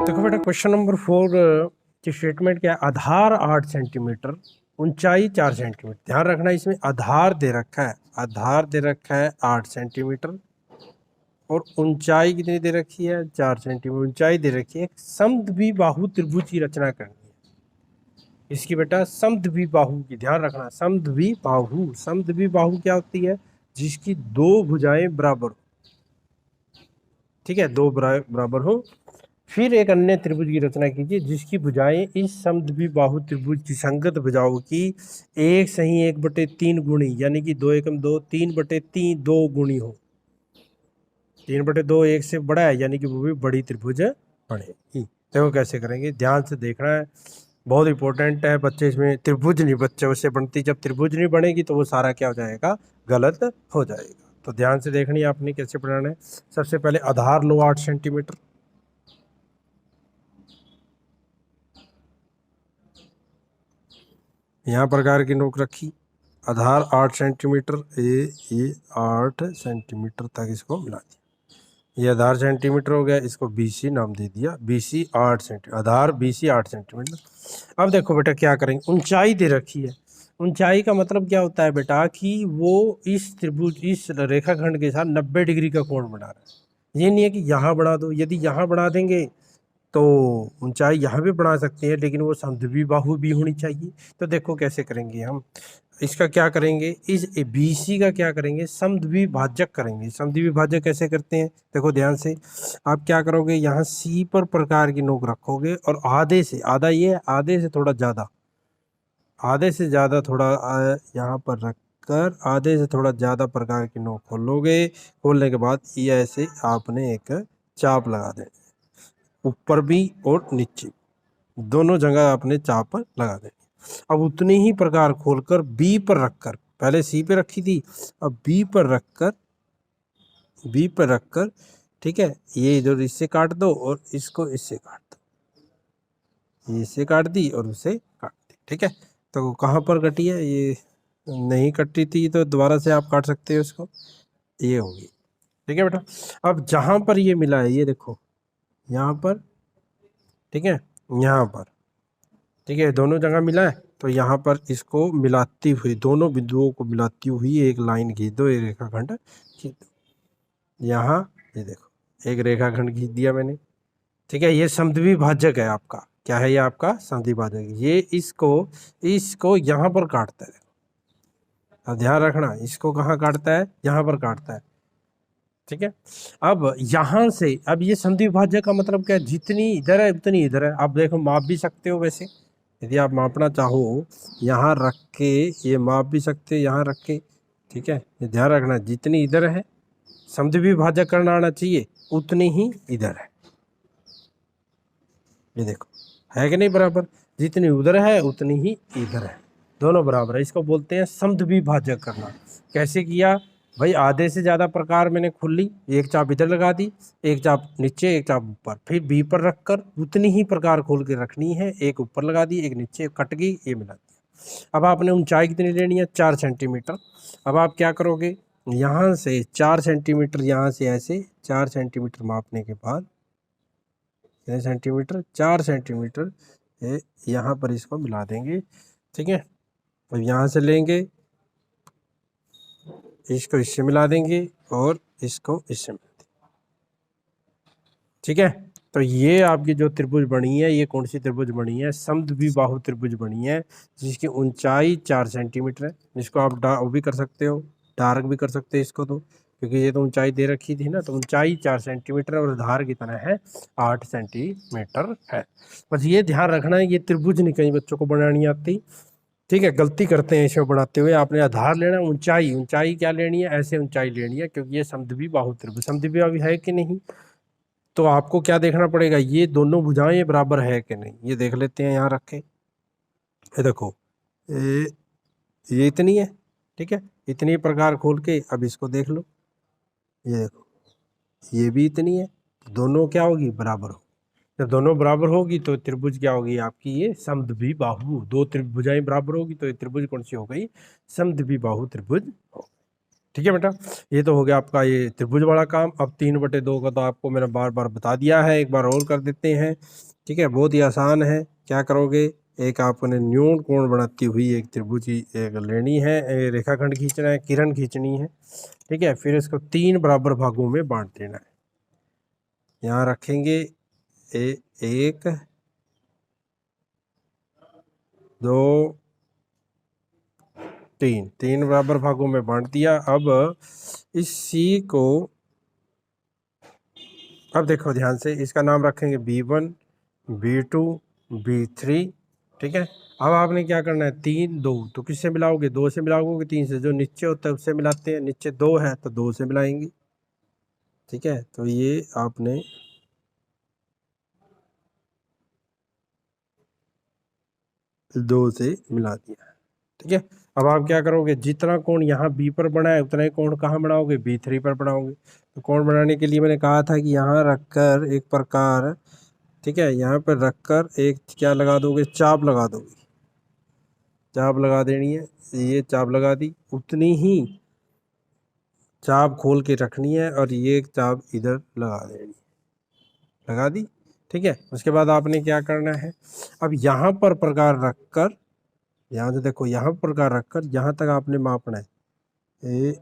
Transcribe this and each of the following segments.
देखो बेटा, question number 4 की स्टेटमेंट क्या है? आधार 8 सेंटीमीटर, ऊंचाई 4 सेंटीमीटर। ध्यान रखना, इसमें आधार दे रखा है, आधार दे रखा है 8 सेंटीमीटर और ऊंचाई कितनी दे रखी है? 4 सेंटीमीटर ऊंचाई दे रखी है। समद्विबाहु त्रिभुज की रचना करनी है इसकी बेटा, समद्विबाहु की। ध्यान रखना, समद्विबाहु, समद्विबाहु क्या होती है? जिसकी दो भुजाएं बराबर हो। ठीक है, दो बराबर हो। फिर एक अन्य त्रिभुज की रचना कीजिए जिसकी भुजाएं इस समद्विबाहु त्रिभुज की संगत भुजाओं की 1/3 गुणी, यानी कि 2 एकम 2, 3/3 2 गुणी हो। 3/2 1 से बड़ा है, यानी कि वो भी बड़ी त्रिभुज बनेगी। देखो कैसे करेंगे, ध्यान से देखना है, बहुत इंपॉर्टेंट है। बच्चे इसमें त्रिभुज नहीं, बच्चे उससे बनती, जब त्रिभुज नहीं बनेगी तो वो सारा क्या हो जाएगा? गलत हो जाएगा। तो ध्यान से देखनी है आपने कैसे बनाना है। सबसे पहले आधार लो 8 सेंटीमीटर, यहाँ प्रकार की नोक रखी। आधार 8 सेंटीमीटर, ये 8 सेंटीमीटर तक इसको मिला दिया। ये आधार सेंटीमीटर हो गया, इसको BC नाम दे दिया। BC 8 सेंटीमीटर, आधार BC 8 सेंटीमीटर। अब देखो बेटा क्या करेंगे, ऊंचाई दे रखी है। ऊंचाई का मतलब क्या होता है बेटा कि वो इस त्रिभुज, इस रेखाखंड के साथ 90 डिग्री का कोण बना रहा है। ये नहीं है कि यहाँ बढ़ा दो, यदि यहाँ बढ़ा देंगे तो ऊंचाई यहाँ भी बढ़ा सकते हैं, लेकिन वो समद्विबाहु भी होनी चाहिए। तो देखो कैसे करेंगे हम इसका, क्या करेंगे, इस BC का क्या करेंगे? समद्विभाजक करेंगे। समद्विभाजक कैसे करते हैं? देखो ध्यान से, आप क्या करोगे, यहाँ C पर प्रकार की नोक रखोगे और आधे से, आधा ये है, आधे से थोड़ा ज़्यादा, आधे से ज़्यादा थोड़ा यहाँ पर रख कर आधे से थोड़ा ज़्यादा प्रकार की नोक खोलोगे। खोलने के बाद ये ऐसे आपने एक चाप लगा देनी, ऊपर भी और नीचे दोनों जगह आपने चाप लगा देनी। अब उतनी ही प्रकार खोलकर B पर रखकर, पहले C पे रखी थी, अब B पर रखकर, ठीक है, ये इधर इससे काट दो और इसको इससे काट दो। ये इससे काट दी और उससे काट दी। ठीक है, तो कहाँ पर कटी है? ये नहीं कटी थी तो दोबारा से आप काट सकते हो इसको, ये होगी। ठीक है बेटा, अब जहाँ पर ये मिला है, ये देखो यहाँ पर, ठीक है, यहाँ पर, ठीक है, दोनों जगह मिला है। तो यहाँ पर इसको मिलाती हुई, दोनों बिंदुओं को मिलाती हुई एक लाइन खींच दो, एक रेखाखंड खींच दो। यहाँ ये देखो एक रेखाखंड खींच दिया मैंने। ठीक है, ये समद्विभाजक है आपका। क्या है ये? आपका समद्विभाजक। ये इसको यहाँ पर काटता है। अब ध्यान रखना, इसको कहाँ काटता है? यहाँ पर काटता है। ठीक है, अब यहाँ से, अब ये समद्विभाजक का मतलब क्या है? जितनी इधर है उतनी इधर है। आप देखो माप भी सकते हो वैसे, यदि आप मापना चाहो यहाँ रख के ये माप भी सकते, यहाँ रख के। ठीक है, ये ध्यान रखना, जितनी इधर है समद्विभाजक करना आना चाहिए, उतनी ही इधर है। ये देखो है कि नहीं बराबर? जितनी उधर है उतनी ही इधर है, दोनों बराबर है। इसको बोलते हैं समद्विभाजक करना। कैसे किया भाई? आधे से ज़्यादा प्रकार मैंने खोल ली, एक चाप इधर लगा दी, एक चाप नीचे, एक चाप ऊपर, फिर B पर रखकर उतनी ही प्रकार खोल के रखनी है, एक ऊपर लगा दी, एक नीचे, कट गई, ये मिला दिया। अब आपने ऊंचाई कितनी लेनी है? 4 सेंटीमीटर। अब आप क्या करोगे, यहाँ से 4 सेंटीमीटर, यहाँ से ऐसे 4 सेंटीमीटर मापने के बाद, कितने सेंटीमीटर? 4 सेंटीमीटर यहाँ पर इसको मिला देंगे। ठीक है, अब यहाँ से लेंगे, इसको इससे मिला देंगे और इसको इससे मिला देंगे। ठीक है, तो ये आपकी जो त्रिभुज बनी है, ये कौन सी त्रिभुज बनी है? समद्विबाहु त्रिभुज बनी है, जिसकी ऊंचाई 4 सेंटीमीटर है। जिसको आप वो भी कर सकते हो, डार्क भी कर सकते हो इसको, तो क्योंकि ये तो ऊंचाई दे रखी थी ना, तो ऊंचाई 4 सेंटीमीटर और आधार कितना है? 8 सेंटीमीटर है। बस ये ध्यान रखना है, ये त्रिभुज नहीं कई बच्चों को बनानी आती। ठीक है, गलती करते हैं इसमें बनाते हुए। आपने आधार लेना, ऊंचाई, ऊंचाई क्या लेनी है? ऐसे ऊंचाई लेनी है, क्योंकि ये समद्विबाहु त्रिभुज, समद्विबाहु है कि नहीं? तो आपको क्या देखना पड़ेगा, ये दोनों भुजाएं बराबर है कि नहीं, ये देख लेते हैं। यहाँ रखें, ये देखो, ये इतनी है। ठीक है, इतनी प्रकार खोल के अब इसको देख लो, ये देखो ये भी इतनी है। दोनों क्या होगी? बराबर हो। जब दोनों बराबर होगी तो त्रिभुज क्या होगी आपकी? ये समद्विबाहु। दो त्रिभुजाएं बराबर होगी तो ये त्रिभुज कौन सी हो गई? समद्विबाहु त्रिभुज हो। ठीक है बेटा, ये तो हो गया आपका ये त्रिभुज वाला काम। अब 3/2 का तो आपको मैंने बार बार बता दिया है, एक बार और कर देते हैं। ठीक है, बहुत ही आसान है। क्या करोगे, एक आपने न्यून कोण बनाती हुई एक त्रिभुज की एक लेनी है, रेखाखंड खींचना है, किरण खींचनी है। ठीक है, फिर इसको 3 बराबर भागों में बांट देना है। यहाँ रखेंगे 1 2 3 बराबर भागों में बांट दिया। अब इस सी को, अब देखो ध्यान से, इसका नाम रखेंगे B1 B2 B3। ठीक है, अब आपने क्या करना है, 3 2 तो किससे मिलाओगे, 2 से मिलाओगे, 3 से। जो नीचे होता है उससे मिलाते हैं, नीचे 2 है तो 2 से मिलाएंगे। ठीक है, तो ये आपने दो से मिला दिया। ठीक है, अब आप क्या करोगे, जितना कोण यहाँ बी पर बना है उतना ही कोण कहाँ बनाओगे, B3 पर बनाओगे। तो कोण बनाने के लिए मैंने कहा था कि यहाँ रखकर एक प्रकार, ठीक है, यहाँ पर रखकर एक क्या लगा दोगे, चाप लगा दोगे। चाप लगा देनी है, ये चाप लगा दी, उतनी ही चाप खोल के रखनी है और ये एक चाप इधर लगा देनी, लगा दी। ठीक है, उसके बाद आपने क्या करना है, अब यहाँ पर प्रकार रखकर, यहाँ से देखो, यहाँ पर प्रकार रखकर यहाँ तक आपने मापना है। ये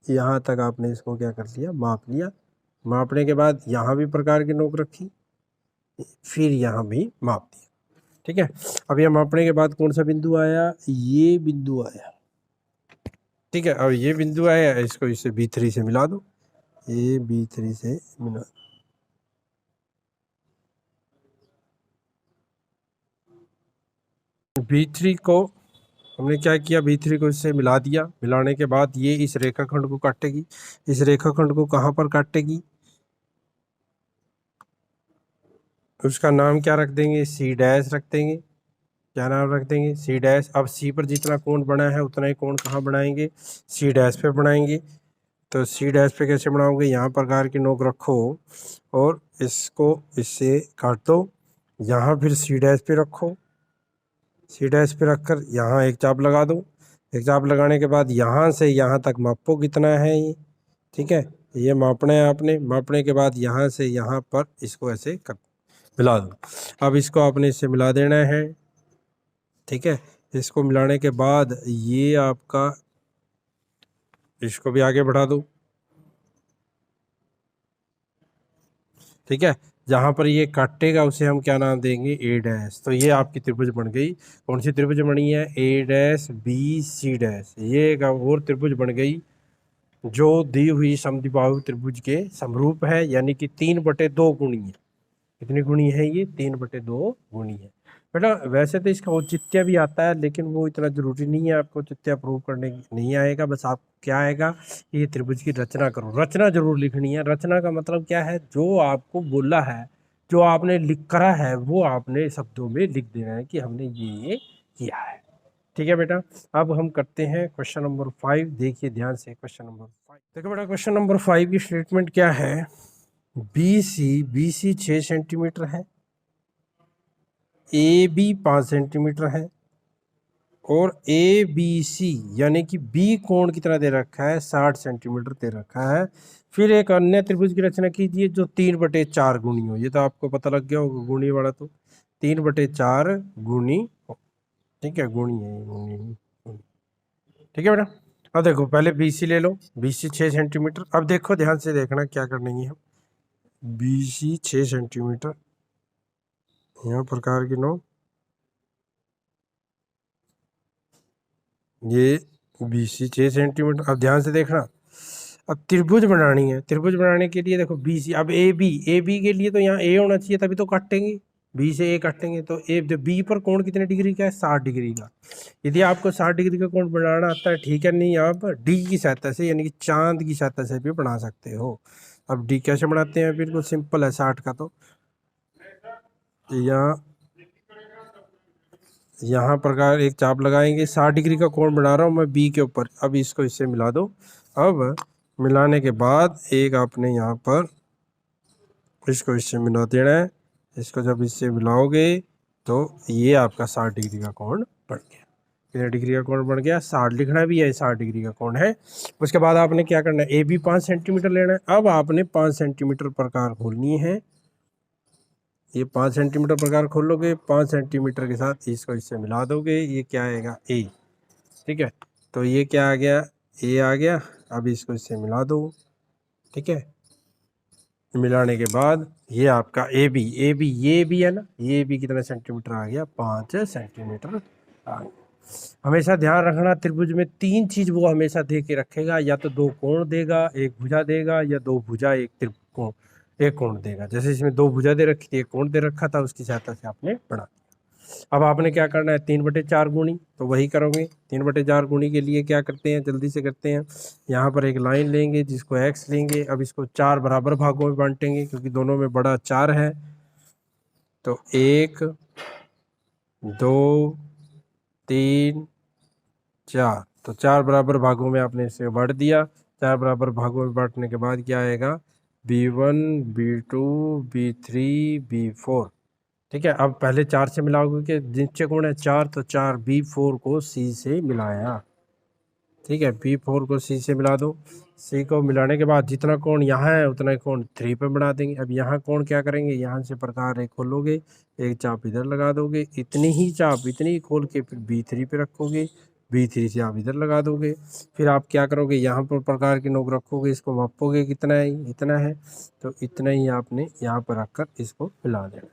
यहाँ तक आपने इसको क्या कर लिया, माप लिया। मापने के बाद यहाँ भी प्रकार की नोक रखी, फिर यहाँ भी माप दिया। ठीक है, अब ये मापने के बाद कौन सा बिंदु आया, ये बिंदु आया। ठीक है, अब ये बिंदु आया, इसको इससे B3 से मिला दो, ये B3 से मिला। B3 को हमने क्या किया, B3 को इससे मिला दिया। मिलाने के बाद ये इस रेखाखंड को काटेगी। इस रेखाखंड को कहाँ पर काटेगी, उसका नाम क्या रख देंगे, C' रख देंगे। क्या नाम रख देंगे, C'। अब C पर जितना कोण बना है उतना ही कोण कहाँ बनाएंगे, C' पे बनाएंगे। तो C' पे कैसे बनाओगे, यहाँ प्रकार की नोक रखो और इसको इससे काट दो। यहाँ फिर C' पे रखो, C' पे रखकर यहाँ एक चाप लगा दो। एक चाप लगाने के बाद यहाँ से यहाँ तक मापो कितना है ये। ठीक है, ये मापना है आपने। मापने के बाद यहाँ से यहाँ पर इसको ऐसे कर मिला दो। अब इसको आपने इससे मिला देना है। ठीक है, इसको मिलाने के बाद ये आपका, इसको भी आगे बढ़ा दो। ठीक है, जहाँ पर ये काटेगा उसे हम क्या नाम देंगे, A'। तो ये आपकी त्रिभुज बन गई। कौन सी त्रिभुज बनी है, A', B, C'। ये एक और त्रिभुज बन गई जो दी हुई समद्विबाहु त्रिभुज के समरूप है, यानी कि 3/2 गुणी है। कितनी गुणी है ये, 3/2 गुणी है। बेटा वैसे तो इसका औचित्य भी आता है, लेकिन वो इतना जरूरी नहीं है, आपको औचित्य प्रूव करने नहीं आएगा। बस आप क्या आएगा, ये त्रिभुज की रचना करो। रचना जरूर लिखनी है। रचना का मतलब क्या है, जो आपको बोला है, जो आपने लिख करा है, वो आपने शब्दों में लिख देना है कि हमने ये किया है। ठीक है बेटा, अब हम करते हैं क्वेश्चन नंबर 5। देखिए ध्यान से, क्वेश्चन नंबर 5 देखो बेटा। क्वेश्चन नंबर 5 की स्टेटमेंट क्या है, BC 6 सेंटीमीटर है, AB 5 सेंटीमीटर है और ABC यानी कि B कोण कितना दे रखा है, 60 सेंटीमीटर दे रखा है। फिर एक अन्य त्रिभुज की रचना कीजिए जो 3/4 गुणी हो। ये तो आपको पता लग गया होगा, गुणी वाला तो 3/4 गुणी हो। ठीक है, गुणी है, गुणी। ठीक है बेटा, अब देखो पहले BC ले लो। BC 6 centimetre. अब देखो ध्यान से देखना क्या करना है, हम BC 6 सेंटीमीटर, यहाँ प्रकार की नो, ये BC 6 सेंटीमीटर। अब ध्यान से देखना, अब त्रिभुज बनानी है। त्रिभुज बनाने के लिए देखो BC, अब AB के लिए तो यहाँ A होना चाहिए, तभी तो काटेंगे। B से A काटेंगे तो A, B पर कोण कितने डिग्री का है, 60 डिग्री का। यदि आपको 60 डिग्री का कोण बनाना आता है, ठीक है, नहीं आप D की सहायता से, यानी कि चांद की सहायता से भी बना सकते हो। अब D कैसे बनाते हैं, बिल्कुल सिंपल है। 60 का तो यहाँ प्रकार एक चाप लगाएंगे। 60 डिग्री का कोण बना रहा हूँ मैं B के ऊपर। अब इसको इससे मिला दो। अब मिलाने के बाद एक आपने यहाँ पर इसको इससे मिला देना है। इसको जब इससे मिलाओगे तो ये आपका 60 डिग्री का कोण बन गया। कितने डिग्री का कोण बन गया, 60 लिखना भी है, 60 डिग्री का कोण है। उसके बाद आपने क्या करना है, ए बी 5 सेंटीमीटर लेना है। अब आपने 5 सेंटीमीटर प्रकार खोलनी है, ये 5 सेंटीमीटर प्रकार खोल लोगे, 5 सेंटीमीटर के साथ इसको इससे मिला दोगे, ये क्या आएगा ए, ठीक है। तो ये क्या आ गया, ए आ गया। अब इसको इससे मिला दो, ठीक है। मिलाने के बाद ये आपका ए बी ये भी है ना, ये भी कितना सेंटीमीटर आ गया, 5 सेंटीमीटर आ गया। हमेशा ध्यान रखना, त्रिभुज में 3 चीज वो हमेशा दे के रखेगा, या तो 2 कोण देगा, 1 भुजा देगा, या 2 भुजा 1 कोण, 1 कोण देगा। जैसे इसमें 2 भुजा दे रखी थी, 1 कोण दे रखा था, उसकी सहायता से आपने बना। अब आपने क्या करना है, 3/4 गुणी, तो वही करोगे। 3/4 गुणी के लिए क्या करते हैं, जल्दी से करते हैं। यहाँ पर एक लाइन लेंगे जिसको x लेंगे। अब इसको 4 बराबर भागों में बांटेंगे, क्योंकि दोनों में बड़ा 4 है। तो 1 2 3 4, तो 4 बराबर भागों में आपने इसे बांट दिया। 4 बराबर भागों में बांटने के बाद क्या आएगा, B1 B2 B3 B4, ठीक है। अब पहले 4 से मिलाओगे कि नीचे कोण है 4, तो 4 B4 को C से मिलाया, ठीक है। B4 को C से मिला दो। C को मिलाने के बाद जितना कोण यहाँ है उतना कोण 3 पे बना देंगे। अब यहाँ कोण क्या करेंगे, यहाँ से प्रकार एक खोलोगे, एक चाप इधर लगा दोगे, इतनी ही चाप इतनी ही खोल के फिर B3 पे रखोगे, B3 से आप इधर लगा दोगे। फिर आप क्या करोगे, यहाँ पर प्रकार की नोक रखोगे, इसको मापोगे कितना है, इतना है, तो इतना ही आपने यहाँ पर रखकर इसको मिला देना।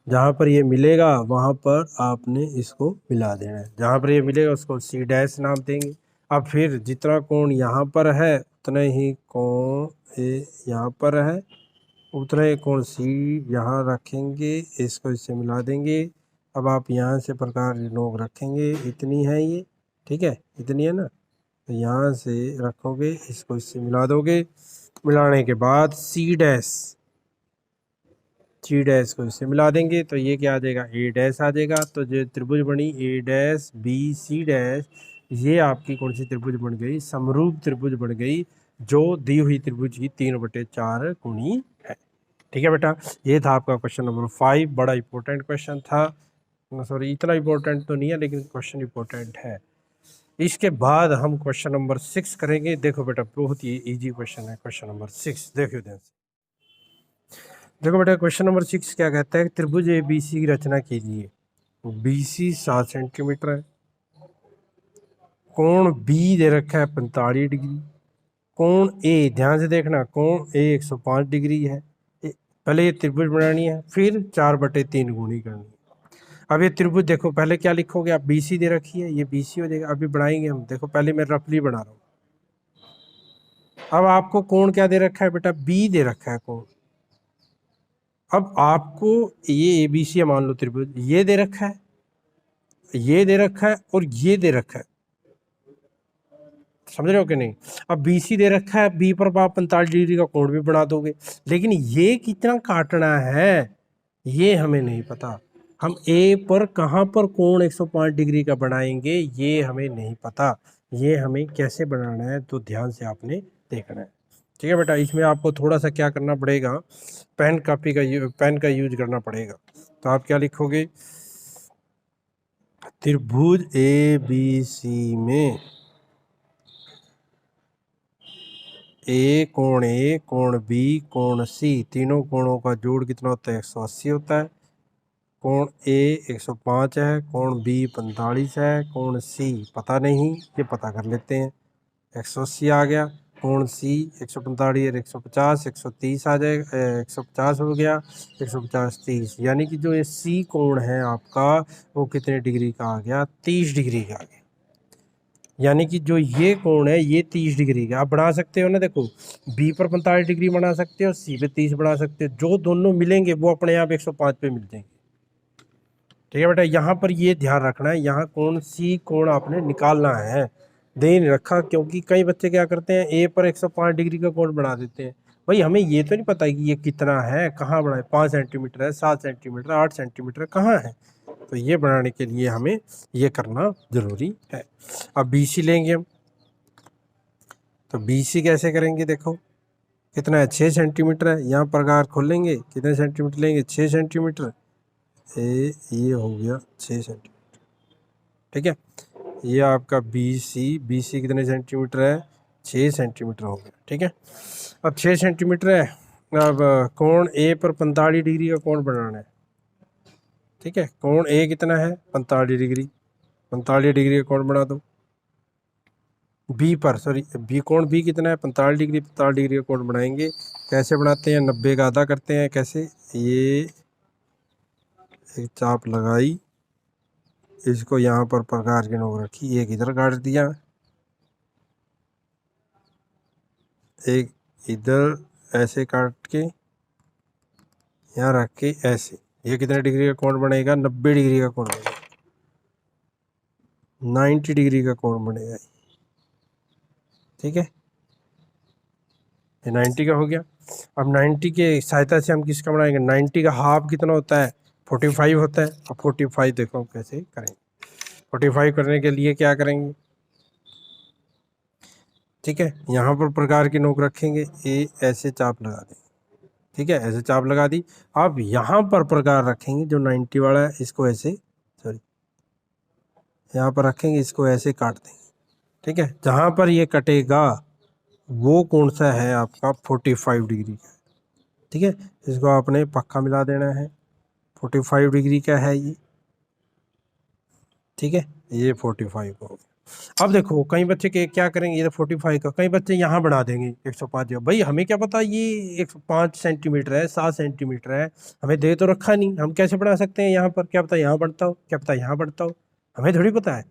जहाँ पर ये मिलेगा वहाँ पर आपने इसको मिला देना है। जहाँ पर ये मिलेगा उसको C डैश नाम देंगे। अब फिर जितना कोण यहाँ पर है उतना ही कोण यहाँ पर है, उतना ही कोण C यहाँ रखेंगे, इसको इससे मिला देंगे। अब आप यहाँ से प्रकार नोक रखेंगे, इतनी है ये, ठीक है, इतनी है ना, तो यहाँ से रखोगे, इसको इससे मिला दोगे। मिलाने के बाद C डैश को इससे मिला देंगे, तो ये क्या आ जाएगा, A डैश आ जाएगा। तो जो त्रिभुज बनी A dash B C dash, ये आपकी कौन सी त्रिभुज बन गई, समरूप त्रिभुज बन गई, जो दी हुई त्रिभुज की 3/4 गुणी है। ठीक है बेटा, ये था आपका क्वेश्चन नंबर 5। बड़ा इंपॉर्टेंट क्वेश्चन था, सॉरी इतना इंपॉर्टेंट तो नहीं है, लेकिन क्वेश्चन इंपॉर्टेंट है। इसके बाद हम क्वेश्चन नंबर 6 करेंगे। देखो बेटा, बहुत ही इजी क्वेश्चन है क्वेश्चन नंबर 6, देखिए ध्यान से। देखो बेटा, क्वेश्चन नंबर 6 क्या कहता है, त्रिभुज ABC की रचना कीजिए। BC 7 सेंटीमीटर है, कोण B दे रखा है 45 डिग्री, कोण A, ध्यान से देखना, कोण A 105 डिग्री है। पहले ये त्रिभुज बनानी है, फिर 4/3 गुणी करनी है। अब ये त्रिभुज देखो, पहले क्या लिखोगे आप, BC दे रखी है, ये BC हो जाएगा। अभी बढ़ाएंगे हम, देखो पहले मैं रफली बना रहा हूँ। अब आपको कोण क्या दे रखा है बेटा, B दे रखा है कोण। अब आपको ये ABC मान लो त्रिभुज, ये दे रखा है, ये दे रखा है, और ये दे रखा है, समझ रहे हो कि नहीं। अब BC दे रखा है, B पर आप 45 डिग्री का कोण भी बना दोगे, लेकिन ये कितना काटना है ये हमें नहीं पता। हम A पर कहाँ पर कोण 105 डिग्री का बनाएंगे ये हमें नहीं पता, ये हमें कैसे बनाना है, तो ध्यान से आपने देखना है। ठीक है बेटा, इसमें आपको थोड़ा सा क्या करना पड़ेगा, पेन का यूज करना पड़ेगा। तो आप क्या लिखोगे, त्रिभुज ABC में कोण A, कोण B, कोण C, तीनों कोणों का जोड़ कितना होता है, 180 होता है। कोण A 105 है, कोण B 45 है, कोण C पता नहीं, ये पता कर लेते हैं, 180 आ गया। कोण C 145 और 150, 130 आ जाएगा, 150 हो गया, 150 30, यानी कि जो ये C कोण है आपका वो कितने डिग्री का आ गया, 30 डिग्री का आ गया। यानी कि जो ये कोण है ये 30 डिग्री का। आप बढ़ा सकते हो ना, देखो B पर 45 डिग्री बना सकते हो, C पे 30 बढ़ा सकते हो, जो दोनों मिलेंगे वो अपने आप 105 पे मिल जाएंगे। ठीक है बेटा, यहाँ पर ये ध्यान रखना है, यहाँ कोण C कोण आपने निकालना है, दे नहीं रखा, क्योंकि कई बच्चे क्या करते हैं A पर 105 डिग्री का कोण बना देते हैं। भाई हमें ये तो नहीं पता कि ये कितना है, कहाँ बनाए, 5 सेंटीमीटर है, 7 सेंटीमीटर, 8 सेंटीमीटर कहाँ है, तो ये बनाने के लिए हमें ये करना जरूरी है। अब BC लेंगे हम, तो BC कैसे करेंगे, देखो कितना है, 6 सेंटीमीटर है। यहाँ प्रकार खोलेंगे, कितने सेंटीमीटर लेंगे, 6 सेंटीमीटर, ये हो गया 6 सेंटीमीटर। ठीक है। ये आपका बी सी कितने सेंटीमीटर है, 6 सेंटीमीटर हो गया। ठीक है, अब 6 सेंटीमीटर है। अब कोण ए पर 45 डिग्री का कोण बनाना है। ठीक है, कोण ए कितना है, 45 डिग्री, 45 डिग्री का कोण बना दो। बी पर बी कोण बी कितना है, 45 डिग्री, 45 डिग्री का कोण बनाएंगे। कैसे बनाते हैं, 90 का आधा करते हैं। कैसे, ये एक चाप लगाई, इसको यहाँ पर प्रकार की नोक रखी, एक इधर काट दिया, एक इधर ऐसे काट के यहाँ रख के ऐसे, ये कितने डिग्री का कोण बनेगा, 90 डिग्री का कोण बनेगा, 90 डिग्री का कोण बनेगा। ठीक है, ये 90 का हो गया। अब 90 के सहायता से हम किसका बनाएंगे, 90 का हाफ कितना होता है, 45 होता है। अब 45 देखो कैसे करेंगे, 45 करने के लिए क्या करेंगे, ठीक है, यहाँ पर प्रकार की नोक रखेंगे, ए ऐसे चाप लगा देंगे। ठीक है, ऐसे चाप लगा दी। अब यहाँ पर प्रकार रखेंगे जो 90 वाला है, इसको ऐसे यहाँ पर रखेंगे, इसको ऐसे काट देंगे। ठीक है, जहाँ पर ये कटेगा वो कौन सा है आपका, 45 डिग्री का। ठीक है, इसको आपने पक्का मिला देना है, 45 डिग्री का है ये। ठीक है, ये 45 का हो गया। अब देखो कई बच्चे के क्या करेंगे, ये 45 का, कई बच्चे यहाँ बढ़ा देंगे 105। भाई हमें क्या पता ये 105 सेंटीमीटर है, 7 सेंटीमीटर है, हमें दे तो रखा नहीं, हम कैसे बढ़ा सकते हैं यहाँ पर, क्या पता यहाँ बढ़ता हो, क्या पता यहाँ बढ़ता हो, हमें थोड़ी पता है।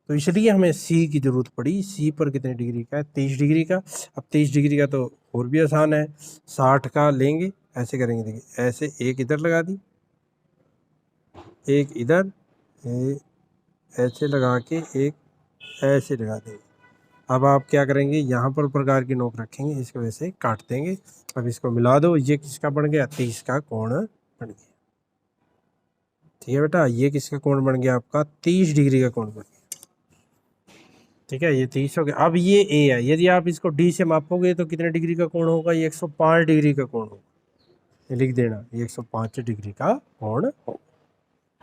तो इसलिए हमें सी की ज़रूरत पड़ी। सी पर कितने डिग्री का है, 30 डिग्री का। अब 30 डिग्री का तो और भी आसान है, 60 का लेंगे, ऐसे करेंगे, देखिए ऐसे, एक इधर लगा दी, एक इधर, ऐसे लगा के एक ऐसे लगा देंगे। अब आप क्या करेंगे, यहाँ पर प्रकार की नोक रखेंगे, इसको ऐसे काट देंगे। अब इसको मिला दो, ये किसका बन गया, 30 का कोण बन गया। ठीक है बेटा, ये किसका कोण बन गया, आपका 30 डिग्री का कोण बन गया। ठीक है, ये 30 हो गया। अब ये ए है, यदि आप इसको डी से मापोगे तो कितने डिग्री का कोण होगा, ये 105 डिग्री का कोण होगा। ये लिख देना, ये 105 डिग्री का कोण होगा।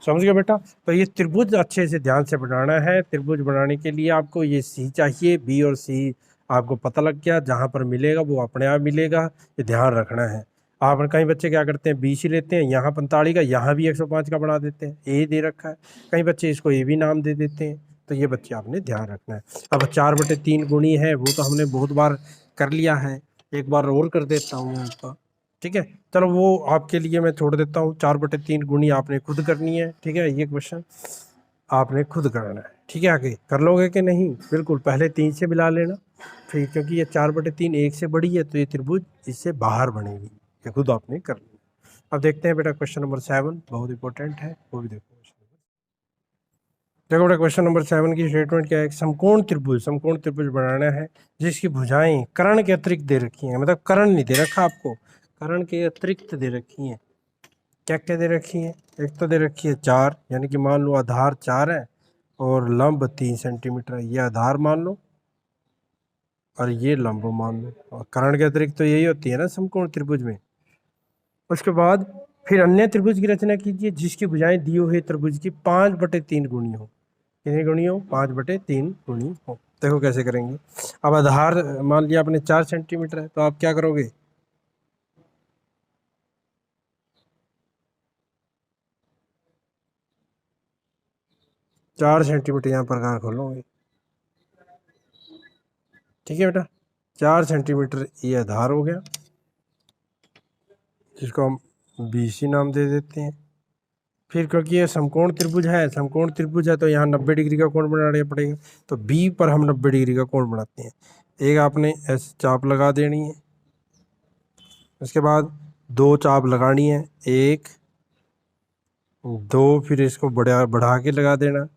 समझ गए बेटा। तो ये त्रिभुज अच्छे से ध्यान से बनाना है। त्रिभुज बनाने के लिए आपको ये सी चाहिए, बी और सी आपको पता लग गया, जहाँ पर मिलेगा वो अपने आप मिलेगा, ये ध्यान रखना है। आप कई बच्चे क्या करते हैं, बी सी लेते हैं, यहाँ 45 का, यहाँ भी 105 का बना देते हैं, ए दे रखा है, कई बच्चे इसको ए भी नाम दे देते हैं। तो ये बच्चे आपने ध्यान रखना है। अब 4/3 गुणी है, वो तो हमने बहुत बार कर लिया है, एक बार और कर देता हूँ आपका। ठीक है, चलो वो आपके लिए मैं छोड़ देता हूँ। 4/3 गुणी आपने खुद करनी है। ठीक है, ये क्वेश्चन आपने खुद करना है। ठीक है, आगे कर लोगे कि नहीं, बिल्कुल पहले 3 से मिला लेना फिर, क्योंकि ये 4/3 1 से बड़ी है तो ये त्रिभुज इससे बाहर बनेगी, ये खुद आपने कर लेना। अब देखते हैं बेटा क्वेश्चन नंबर 7, बहुत इंपॉर्टेंट है, वो भी देखो। देखो बेटा क्वेश्चन नंबर 7 की स्टेटमेंट क्या है, समकोण त्रिभुज बनाना है जिसकी भुजाएं कर्ण के अतिरिक्त दे रखी हैं, मतलब कर्ण नहीं दे रखा आपको, कर्ण के अतिरिक्त दे रखी हैं। क्या क्या दे रखी है, एक तो दे रखी है 4, यानी कि मान लो आधार 4 है और लंब 3 सेंटीमीटर है, ये आधार मान लो और ये लंब मान लो। और कर्ण के अतिरिक्त तो यही होती है ना समकोण त्रिभुज में। उसके बाद फिर अन्य त्रिभुज की रचना कीजिए जिसकी भुजाएं दी हुई त्रिभुज की 5/3 गुणी हो। कितनी गुणी हो, 5/3 गुणी हो। देखो कैसे करेंगे। अब आधार मान लिया आपने 4 सेंटीमीटर है, तो आप क्या करोगे, 4 सेंटीमीटर यहाँ प्रकार खोलोगे। ठीक है बेटा, 4 सेंटीमीटर ये आधार हो गया, जिसको हम BC नाम दे देते हैं। फिर क्योंकि ये समकोण त्रिभुज है तो यहाँ 90 डिग्री का कोण बनाना पड़ेगा, तो B पर हम 90 डिग्री का कोण बनाते हैं। एक आपने ऐसे चाप लगा देनी है, उसके बाद 2 चाप लगानी है, 1 2, फिर इसको बढ़ा के लगा देना,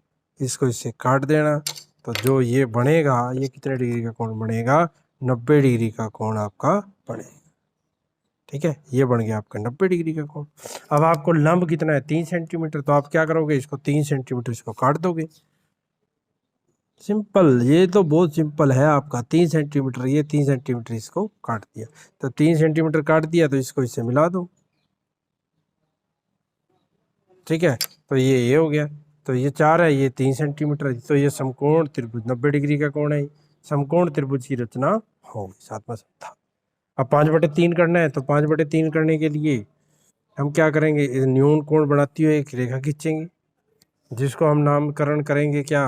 इसको इससे काट देना। तो जो ये बनेगा, ये कितने डिग्री का कोण बनेगा, 90 डिग्री का कोण आपका बनेगा। ठीक है, ये बन गया आपका 90 डिग्री का कोण। अब आपको लंब कितना है, 3 सेंटीमीटर, तो आप क्या करोगे, इसको 3 सेंटीमीटर इसको काट दोगे। सिंपल, ये तो बहुत सिंपल है आपका, 3 सेंटीमीटर, ये 3 सेंटीमीटर इसको काट दिया, तो 3 सेंटीमीटर काट दिया तो इसको इससे मिला दो। ठीक है, तो ये हो गया। तो ये 4 है, ये 3 सेंटीमीटर है, तो ये समकोण त्रिभुज 90 डिग्री का कोण है, समकोण त्रिभुज की रचना होगी। 7वां था। अब 5/3 करना है, तो 5/3 करने के लिए हम क्या करेंगे, न्यून कोण बनाती हुए एक रेखा खींचेंगे, जिसको हम नामकरण करेंगे क्या,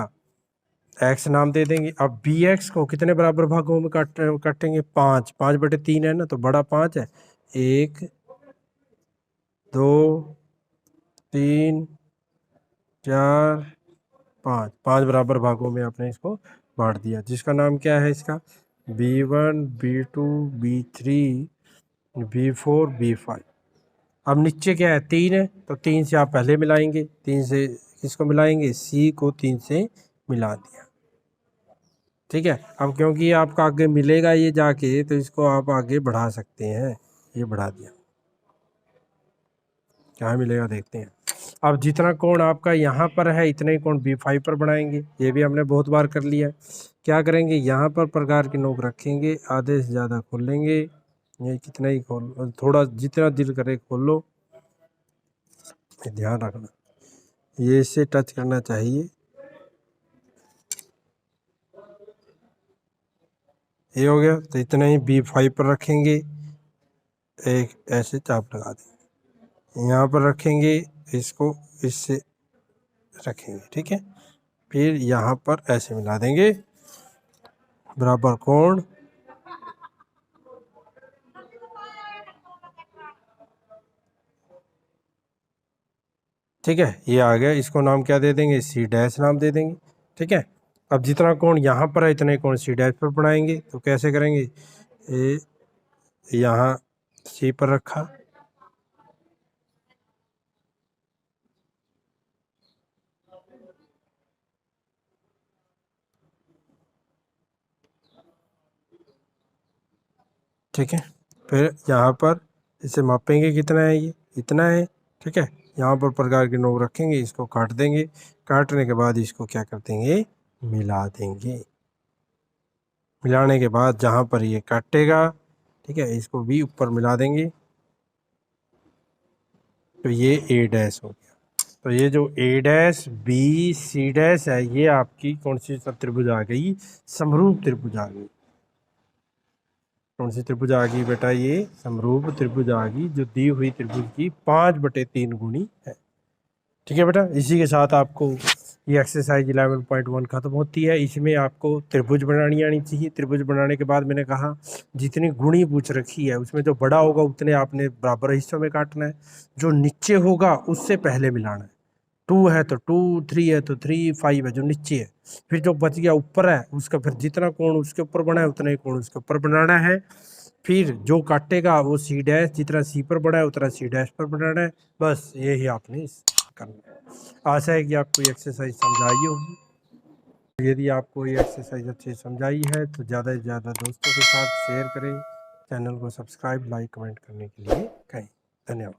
x नाम दे देंगे। अब bx को कितने बराबर भागों में काटेंगे, 5, 5/3 है ना, तो बड़ा 5 है, 1 2 3 4 5, 5 बराबर भागों में आपने इसको बांट दिया, जिसका नाम क्या है इसका, b1 b2 b3 b4 b5। अब नीचे क्या है, 3 है, तो 3 से आप पहले मिलाएंगे, 3 से किसको मिलाएंगे, c को 3 से मिला दिया, ठीक है। अब क्योंकि आपका आगे मिलेगा ये जाके, तो इसको आप आगे बढ़ा सकते हैं, ये बढ़ा दिया, क्या मिलेगा देखते हैं। अब जितना कोण आपका यहाँ पर है, इतने ही कोण B5 पर बनाएंगे, ये भी हमने बहुत बार कर लिया है। क्या करेंगे, यहाँ पर प्रकार की नोक रखेंगे, आधे से ज़्यादा खोल लेंगे, ये कितना ही खोल, थोड़ा जितना दिल करे खोल लो, ध्यान रखना ये इससे टच करना चाहिए, ये हो गया। तो इतना ही B5 पर रखेंगे, एक ऐसे चाप लगा देंगे, यहाँ पर रखेंगे, इसको इससे रखेंगे, ठीक है। फिर यहाँ पर ऐसे मिला देंगे, बराबर कोण, ठीक है, ये आ गया। इसको नाम क्या दे देंगे, C' नाम दे देंगे, ठीक है। अब जितना कोण यहाँ पर है, इतने कोण C' पर बनाएंगे, तो कैसे करेंगे, ये यहाँ C पर रखा, ठीक है। फिर यहाँ पर इसे मापेंगे, कितना है, ये इतना है, ठीक है। यहाँ पर प्रकार के नोक रखेंगे, इसको काट देंगे, काटने के बाद इसको क्या कर देंगे, मिला देंगे, मिलाने के बाद जहाँ पर ये काटेगा, ठीक है, इसको भी ऊपर मिला देंगे, तो ये A' हो गया। तो ये जो A' B C' है, ये आपकी कौन सी त्रिभुज आ गई, समरूप त्रिभुज आ गई। कौन सी त्रिभुज आ गई बेटा, ये समरूप त्रिभुज आ गई, जो दी हुई त्रिभुज की 5/3 गुणी है, ठीक है बेटा। इसी के साथ आपको ये एक्सरसाइज 11.1 खत्म होती है। इसमें आपको त्रिभुज बनानी आनी चाहिए। त्रिभुज बनाने के बाद मैंने कहा जितनी गुणी पूछ रखी है, उसमें जो बड़ा होगा उतने आपने बराबर हिस्सों में काटना है, जो नीचे होगा उससे पहले मिलाना है। 2 है तो 2, 3 है तो 3, 5 है जो नीचे है, फिर जो बच गया ऊपर है उसका फिर जितना कोण उसके ऊपर बना है उतना ही कोण उसके ऊपर बनाना है। फिर जो काटेगा वो C', जितना C पर बना है उतना C' पर बनाना है। बस यही आपने करना है। आशा है कि आपको ये एक्सरसाइज समझाई होगी। यदि आपको ये एक्सरसाइज अच्छे से समझाई है तो ज़्यादा से ज़्यादा दोस्तों के साथ शेयर करें, चैनल को सब्सक्राइब, लाइक, कमेंट करने के लिए कहें। धन्यवाद।